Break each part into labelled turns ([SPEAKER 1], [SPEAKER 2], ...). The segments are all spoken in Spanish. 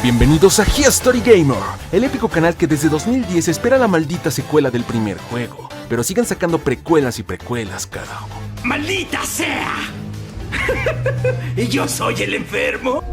[SPEAKER 1] Bienvenidos a History Gamer, el épico canal que desde 2010 espera la maldita secuela del primer juego, pero siguen sacando precuelas y precuelas, carajo.
[SPEAKER 2] ¡Maldita sea! ¿Y yo soy el enfermo?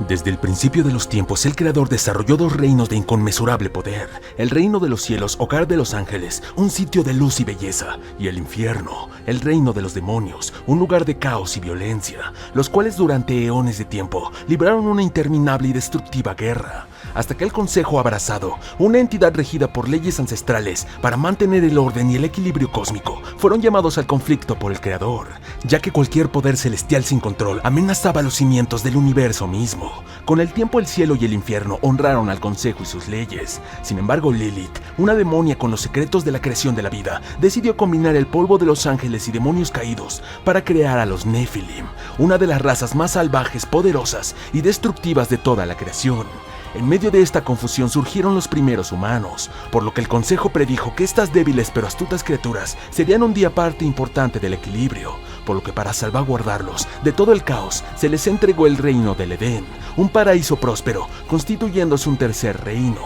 [SPEAKER 1] Desde el principio de los tiempos, el creador desarrolló dos reinos de inconmensurable poder: el reino de los cielos, hogar de los ángeles, un sitio de luz y belleza, y el infierno, el reino de los demonios, un lugar de caos y violencia, los cuales durante eones de tiempo libraron una interminable y destructiva guerra, hasta que el Consejo Abrazado, una entidad regida por leyes ancestrales para mantener el orden y el equilibrio cósmico, fueron llamados al conflicto por el creador, ya que cualquier poder celestial sin control amenazaba los cimientos del universo mismo. Con el tiempo, el cielo y el infierno honraron al Consejo y sus leyes. Sin embargo, Lilith, una demonia con los secretos de la creación de la vida, decidió combinar el polvo de los ángeles y demonios caídos para crear a los Nephilim, una de las razas más salvajes, poderosas y destructivas de toda la creación. En medio de esta confusión surgieron los primeros humanos, por lo que el Consejo predijo que estas débiles pero astutas criaturas serían un día parte importante del equilibrio, por lo que para salvaguardarlos de todo el caos se les entregó el reino del Edén, un paraíso próspero, constituyéndose un tercer reino.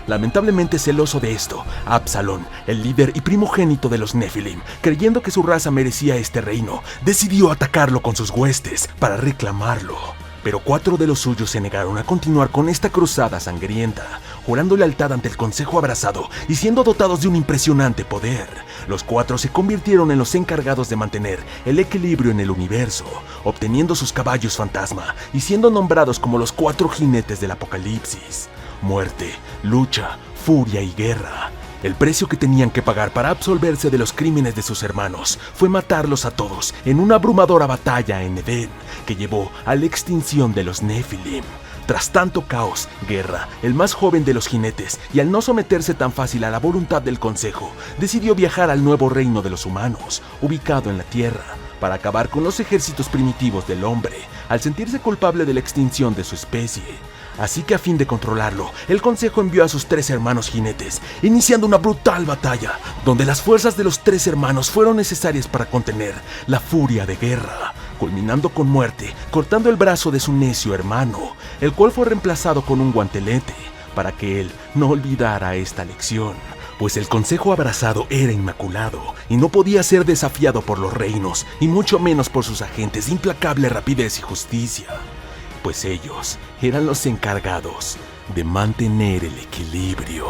[SPEAKER 1] Lamentablemente celoso de esto, Absalón, el líder y primogénito de los Nephilim, creyendo que su raza merecía este reino, decidió atacarlo con sus huestes para reclamarlo. Pero 4 de los suyos se negaron a continuar con esta cruzada sangrienta, jurando lealtad ante el Consejo Abrazado y siendo dotados de un impresionante poder. Los 4 se convirtieron en los encargados de mantener el equilibrio en el universo, obteniendo sus caballos fantasma y siendo nombrados como los 4 jinetes del apocalipsis: muerte, lucha, furia y guerra. El precio que tenían que pagar para absolverse de los crímenes de sus hermanos fue matarlos a todos en una abrumadora batalla en Edén, que llevó a la extinción de los Nephilim. Tras tanto caos, guerra, el más joven de los jinetes, y al no someterse tan fácil a la voluntad del Consejo, decidió viajar al nuevo reino de los humanos, ubicado en la Tierra, para acabar con los ejércitos primitivos del hombre, al sentirse culpable de la extinción de su especie. Así que a fin de controlarlo, el Consejo envió a sus 3 hermanos jinetes, iniciando una brutal batalla, donde las fuerzas de los 3 hermanos fueron necesarias para contener la furia de guerra, culminando con muerte, cortando el brazo de su necio hermano, el cual fue reemplazado con un guantelete, para que él no olvidara esta lección, pues el Consejo Abrazado era inmaculado y no podía ser desafiado por los reinos, y mucho menos por sus agentes de implacable rapidez y justicia, pues ellos eran los encargados de mantener el equilibrio.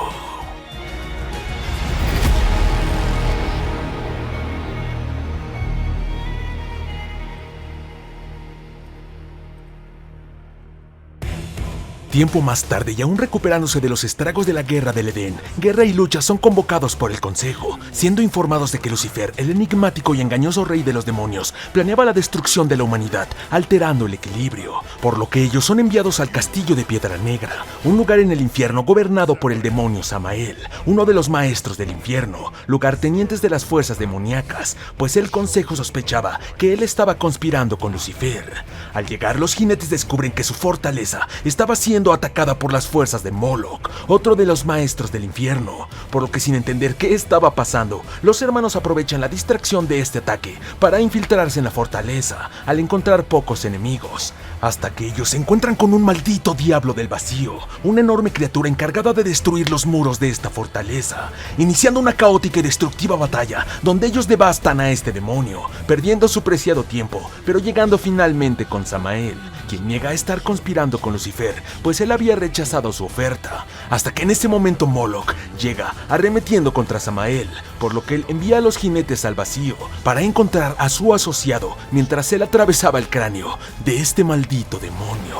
[SPEAKER 1] Tiempo más tarde, y aún recuperándose de los estragos de la guerra del Edén, Guerra y Lucha son convocados por el Consejo, siendo informados de que Lucifer, el enigmático y engañoso rey de los demonios, planeaba la destrucción de la humanidad, alterando el equilibrio, por lo que ellos son enviados al Castillo de Piedra Negra, un lugar en el infierno gobernado por el demonio Samael, uno de los maestros del infierno, lugartenientes de las fuerzas demoníacas, pues el Consejo sospechaba que él estaba conspirando con Lucifer. Al llegar, los jinetes descubren que su fortaleza estaba siendo atacada por las fuerzas de Moloch, otro de los maestros del infierno, por lo que sin entender qué estaba pasando, los hermanos aprovechan la distracción de este ataque para infiltrarse en la fortaleza, al encontrar pocos enemigos, hasta que ellos se encuentran con un maldito diablo del vacío, una enorme criatura encargada de destruir los muros de esta fortaleza, iniciando una caótica y destructiva batalla donde ellos devastan a este demonio, perdiendo su preciado tiempo, pero llegando finalmente con Samael, quien niega a estar conspirando con Lucifer, pues él había rechazado su oferta, hasta que en ese momento Moloch llega arremetiendo contra Samael, por lo que él envía a los jinetes al vacío para encontrar a su asociado mientras él atravesaba el cráneo de este maldito demonio.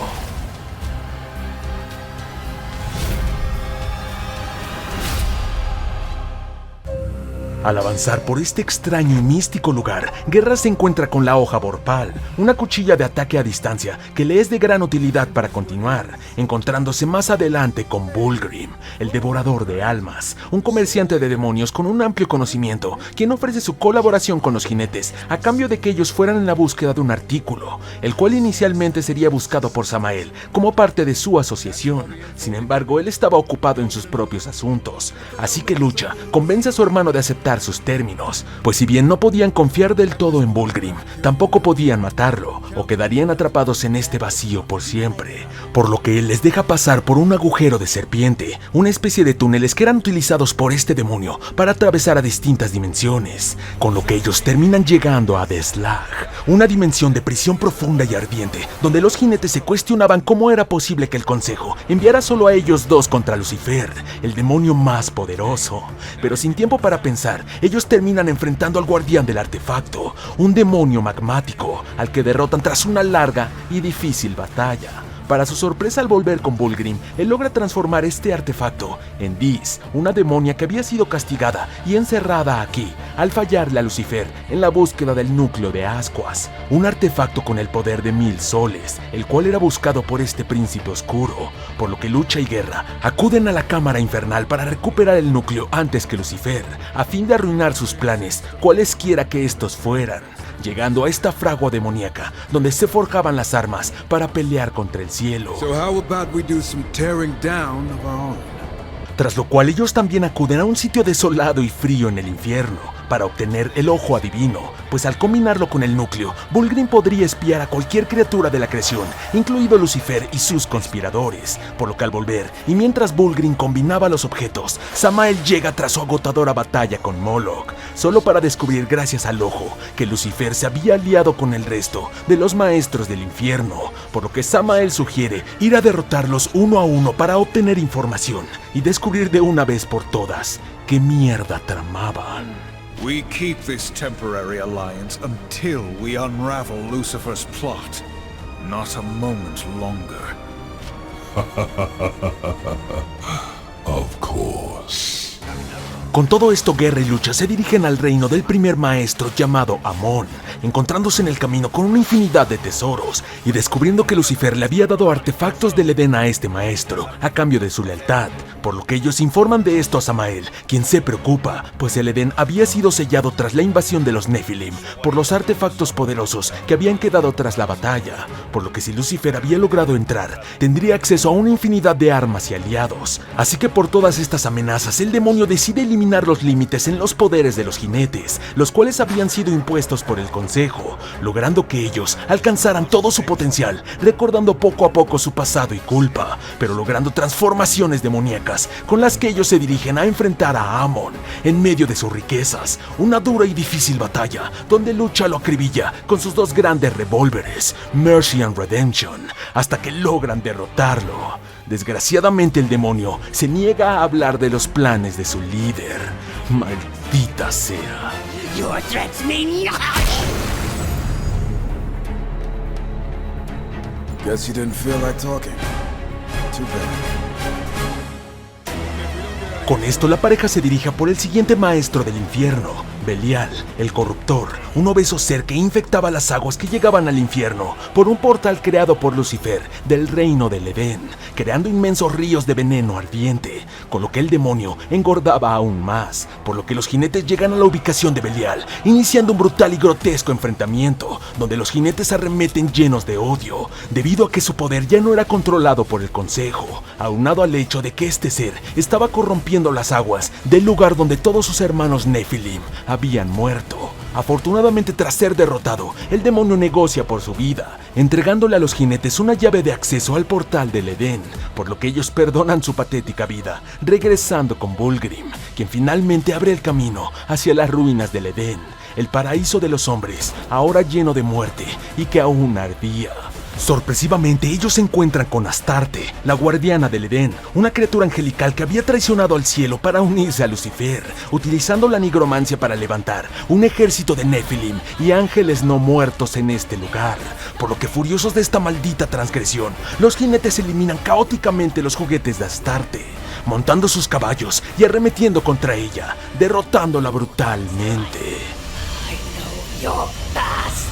[SPEAKER 1] Al avanzar por este extraño y místico lugar, Guerra se encuentra con la hoja Vorpal, una cuchilla de ataque a distancia que le es de gran utilidad para continuar, encontrándose más adelante con Bullgrim, el devorador de almas, un comerciante de demonios con un amplio conocimiento, quien ofrece su colaboración con los jinetes a cambio de que ellos fueran en la búsqueda de un artículo, el cual inicialmente sería buscado por Samael como parte de su asociación. Sin embargo, él estaba ocupado en sus propios asuntos, así que Lucha convence a su hermano de aceptar sus términos, pues si bien no podían confiar del todo en Bullgrim, tampoco podían matarlo, o quedarían atrapados en este vacío por siempre, por lo que él les deja pasar por un agujero de serpiente, una especie de túneles que eran utilizados por este demonio para atravesar a distintas dimensiones, con lo que ellos terminan llegando a The Slag, una dimensión de prisión profunda y ardiente, donde los jinetes se cuestionaban cómo era posible que el Consejo enviara solo a ellos dos contra Lucifer, el demonio más poderoso. Pero sin tiempo para pensar, ellos terminan enfrentando al guardián del artefacto, un demonio magmático, al que derrotan tras una larga y difícil batalla. Para su sorpresa, al volver con Bullgrim, él logra transformar este artefacto en Dis, una demonia que había sido castigada y encerrada aquí, al fallarle a Lucifer en la búsqueda del núcleo de Ascuas, un artefacto con el poder de 1000 soles, el cual era buscado por este príncipe oscuro, por lo que Lucha y Guerra acuden a la cámara infernal para recuperar el núcleo antes que Lucifer, a fin de arruinar sus planes, cualesquiera que estos fueran, llegando a esta fragua demoníaca donde se forjaban las armas para pelear contra el cielo. Tras lo cual ellos también acuden a un sitio desolado y frío en el infierno para obtener el ojo adivino, pues al combinarlo con el núcleo, Bullgrim podría espiar a cualquier criatura de la creación, incluido Lucifer y sus conspiradores, por lo que al volver, y mientras Bullgrim combinaba los objetos, Samael llega tras su agotadora batalla con Moloch, solo para descubrir gracias al ojo que Lucifer se había aliado con el resto de los maestros del infierno, por lo que Samael sugiere ir a derrotarlos uno a uno para obtener información y descubrir de una vez por todas qué mierda tramaban.
[SPEAKER 3] We keep this temporary alliance until we unravel Lucifer's plot. Not a moment longer.
[SPEAKER 4] Of course.
[SPEAKER 1] Con todo esto, Guerra y Lucha se dirigen al reino del primer maestro llamado Amon, encontrándose en el camino con una infinidad de tesoros y descubriendo que Lucifer le había dado artefactos del Edén a este maestro a cambio de su lealtad, por lo que ellos informan de esto a Samael, quien se preocupa, pues el Edén había sido sellado tras la invasión de los Nephilim por los artefactos poderosos que habían quedado tras la batalla, por lo que si Lucifer había logrado entrar, tendría acceso a una infinidad de armas y aliados. Así que por todas estas amenazas, el demonio decide eliminar los límites en los poderes de los jinetes, los cuales habían sido impuestos por el Consejo, logrando que ellos alcanzaran todo su potencial, recordando poco a poco su pasado y culpa, pero logrando transformaciones demoníacas con las que ellos se dirigen a enfrentar a Amon en medio de sus riquezas, una dura y difícil batalla donde Lucha lo acribilla con sus dos grandes revólveres, Mercy and Redemption, hasta que logran derrotarlo. Desgraciadamente el demonio se niega a hablar de los planes de su líder. Maldita sea.
[SPEAKER 2] Your threats mean nothing.
[SPEAKER 4] Guess you didn't feel like talking. Too bad.
[SPEAKER 1] Con esto la pareja se dirige por el siguiente maestro del infierno, Belial, el corruptor, un obeso ser que infectaba las aguas que llegaban al infierno por un portal creado por Lucifer del reino del Edén, creando inmensos ríos de veneno ardiente, con lo que el demonio engordaba aún más, por lo que los jinetes llegan a la ubicación de Belial, iniciando un brutal y grotesco enfrentamiento, donde los jinetes arremeten llenos de odio, debido a que su poder ya no era controlado por el Consejo, aunado al hecho de que este ser estaba corrompiendo las aguas del lugar donde todos sus hermanos Nephilim habían muerto. Afortunadamente, tras ser derrotado, el demonio negocia por su vida, entregándole a los jinetes una llave de acceso al portal del Edén, por lo que ellos perdonan su patética vida, regresando con Bullgrim, quien finalmente abre el camino hacia las ruinas del Edén, el paraíso de los hombres, ahora lleno de muerte y que aún ardía. Sorpresivamente, ellos se encuentran con Astarte, la guardiana del Edén, una criatura angelical que había traicionado al cielo para unirse a Lucifer, utilizando la nigromancia para levantar un ejército de Nephilim y ángeles no muertos en este lugar. Por lo que, furiosos de esta maldita transgresión, los jinetes eliminan caóticamente los juguetes de Astarte, montando sus caballos y arremetiendo contra ella, derrotándola brutalmente.
[SPEAKER 2] I know your past.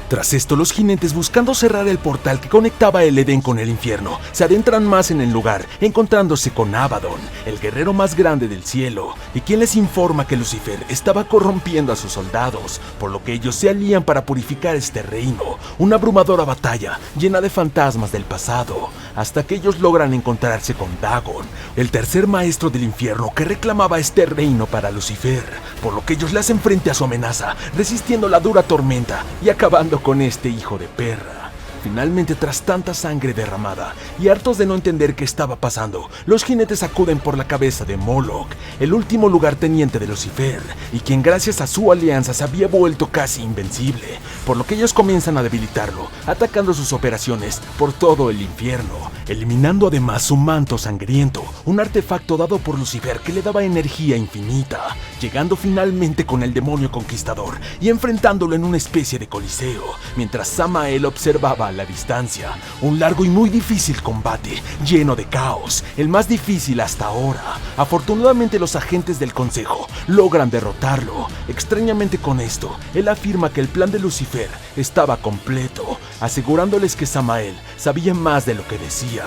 [SPEAKER 1] Tras esto, los jinetes, buscando cerrar el portal que conectaba el Edén con el infierno, se adentran más en el lugar, encontrándose con Abaddon, el guerrero más grande del cielo, y quien les informa que Lucifer estaba corrompiendo a sus soldados, por lo que ellos se alían para purificar este reino, una abrumadora batalla llena de fantasmas del pasado, hasta que ellos logran encontrarse con Dagon, el tercer maestro del infierno que reclamaba este reino para Lucifer, por lo que ellos le hacen frente a su amenaza, resistiendo la dura tormenta y acabando con este hijo de perra. Finalmente, tras tanta sangre derramada y hartos de no entender qué estaba pasando, los jinetes acuden por la cabeza de Moloch, el último lugarteniente de Lucifer, y quien gracias a su alianza se había vuelto casi invencible, por lo que ellos comienzan a debilitarlo, atacando sus operaciones por todo el infierno, eliminando además su manto sangriento, un artefacto dado por Lucifer que le daba energía infinita, llegando finalmente con el demonio conquistador y enfrentándolo en una especie de coliseo, mientras Samael observaba a la distancia un largo y muy difícil combate, lleno de caos, el más difícil hasta ahora. Afortunadamente, los agentes del consejo logran derrotarlo. Extrañamente, con esto, él afirma que el plan de Lucifer estaba completo, asegurándoles que Samael sabía más de lo que decía,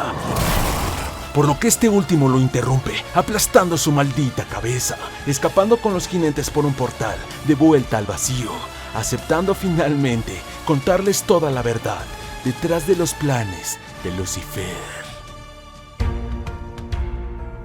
[SPEAKER 1] por lo que este último lo interrumpe, aplastando su maldita cabeza, escapando con los jinetes por un portal de vuelta al vacío, aceptando finalmente contarles toda la verdad detrás de los planes de Lucifer.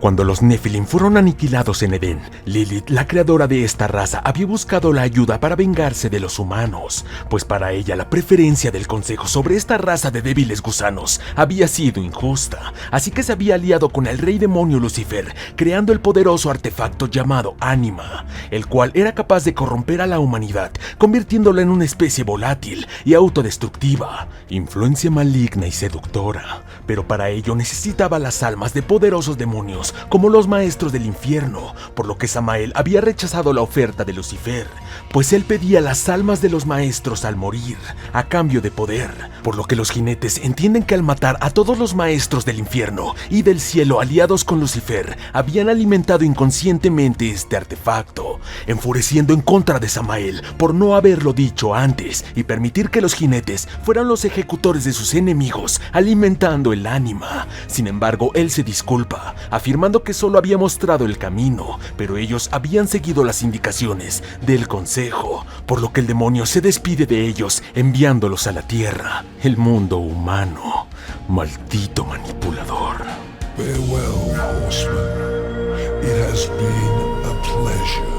[SPEAKER 1] Cuando los Nephilim fueron aniquilados en Edén, Lilith, la creadora de esta raza, había buscado la ayuda para vengarse de los humanos, pues para ella la preferencia del consejo sobre esta raza de débiles gusanos había sido injusta, así que se había aliado con el rey demonio Lucifer, creando el poderoso artefacto llamado Ánima, el cual era capaz de corromper a la humanidad, convirtiéndola en una especie volátil y autodestructiva, influencia maligna y seductora, pero para ello necesitaba las almas de poderosos demonios como los maestros del infierno, por lo que Samael había rechazado la oferta de Lucifer, pues él pedía las almas de los maestros al morir, a cambio de poder, por lo que los jinetes entienden que al matar a todos los maestros del infierno y del cielo aliados con Lucifer, habían alimentado inconscientemente este artefacto, enfureciendo en contra de Samael por no haberlo dicho antes y permitir que los jinetes fueran los ejecutores de sus enemigos, alimentando el ánima. Sin embargo, él se disculpa, afirmando que solo había mostrado el camino, pero ellos habían seguido las indicaciones del consejo, por lo que el demonio se despide de ellos enviándolos a la tierra, el mundo humano. Maldito manipulador.
[SPEAKER 5] Farewell, horseman. It has been a pleasure.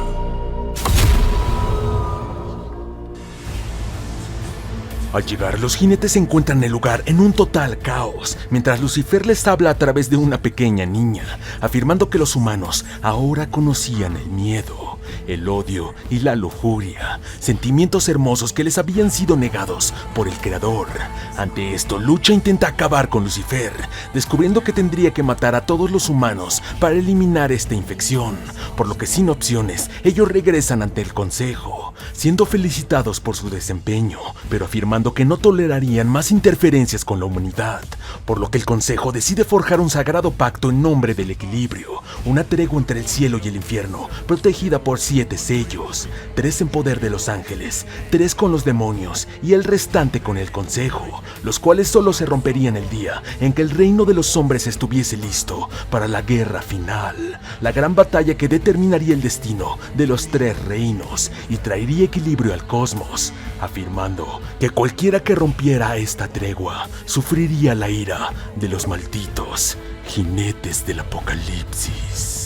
[SPEAKER 1] Al llegar, los jinetes encuentran el lugar en un total caos, mientras Lucifer les habla a través de una pequeña niña, afirmando que los humanos ahora conocían el miedo, el odio y la lujuria, sentimientos hermosos que les habían sido negados por el Creador. Ante esto, Lucha intenta acabar con Lucifer, descubriendo que tendría que matar a todos los humanos para eliminar esta infección, por lo que sin opciones, ellos regresan ante el consejo, siendo felicitados por su desempeño, pero afirmando que no tolerarían más interferencias con la humanidad, por lo que el consejo decide forjar un sagrado pacto en nombre del equilibrio, una tregua entre el cielo y el infierno, protegida por 7 sellos, 3 en poder de los ángeles, 3 con los demonios y el restante con el consejo, los cuales solo se romperían el día en que el reino de los hombres estuviese listo para la guerra final, la gran batalla que determinaría el destino de los 3 reinos y traería equilibrio al cosmos, afirmando que cualquiera que rompiera esta tregua sufriría la ira de los malditos jinetes del apocalipsis.